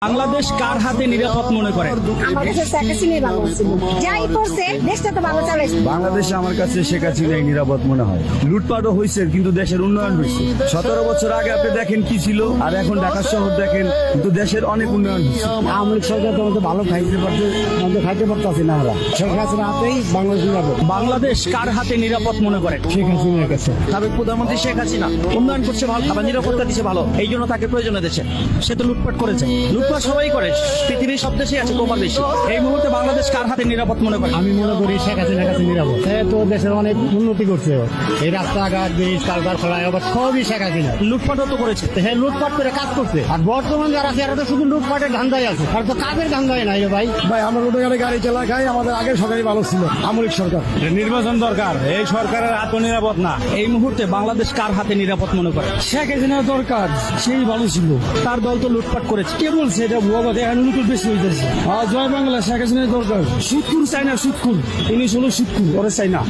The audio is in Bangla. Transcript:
বাংলাদেশ কার হাতে নিরাপদ মনে করে? আমার কাছে শেখ হাসিনাই ভালো ছিল। যাই করছে দেশটা তো ভালো চালাইছে। বাংলাদেশে আমার কাছে শেখ হাসিনাই নিরাপদ মনে হয়। লুটপাটও হয়েছে কিন্তু দেশের উন্নয়ন হয়েছে। 17 বছর আগে আপনি দেখেন কি ছিল, আর এখন ঢাকা শহর দেখেন, কিন্তু দেশের অনেক উন্নয়ন হয়েছে। আওয়ামী লীগ সরকার তো আমাদের ভালো খাইতে পারতেছি না। আমরা শেখ হাসিনা হাতেই বাংলাদেশ নিরাপদ। বাংলাদেশ কার হাতে নিরাপদ মনে করে? শেখ হাসিনার কাছে। সাবেক প্রধানমন্ত্রী শেখ হাসিনা উন্নয়ন করছে ভালো, আবার নিরাপত্তা দিচ্ছে ভালো, এই জন্য তাকে প্রয়োজনে দেশে। সে তো লুটপাট করেছে, লুটপাট সবাই করে, পৃথিবীর সব দেশেই আছে, কমার বেশি। এই মুহূর্তে বাংলাদেশ কার হাতে নিরাপদ মনে করে? আমি মনে করি শেখ হাসিনার কাছে নিরাপদ। সে তো দেশের অনেক উন্নতি করছে। এই রাস্তাঘাট, ব্রিজ, কারখানা আবার সবই শেখ হাসিনা। লুটপাটও তো করেছে। সে লুটপাট করে কাজ করছে। আর বর্তমান যারা আছে এরা তো শুধু লুটপাটের ধান্দায় আছে, আর তো কাজের ধান্দায় নাই রে ভাই। আমরা রোডে গাড়ি চালা খাই, আমাদের আগের সরকারই ভালো ছিল, আওয়ামী লীগ সরকার। নির্বাচন দরকার, এই সরকারের হাত নিরাপদ না। এই মুহূর্তে বাংলাদেশ কার হাতে নিরাপদ মনে করে? শেখ হাসিনা দরকার, সেই ভালো ছিল। তার দল তো লুটপাট করেছে। কে বলছে এটা ভুয়া কথা? এখন নতুন বেশি হইতেছে। জয় বাংলা, শেখ হাসিনা দরকার। সুৎকুর চাই না, সুৎকুর। ইনি হলো সুৎকুর, ওরা চাই না।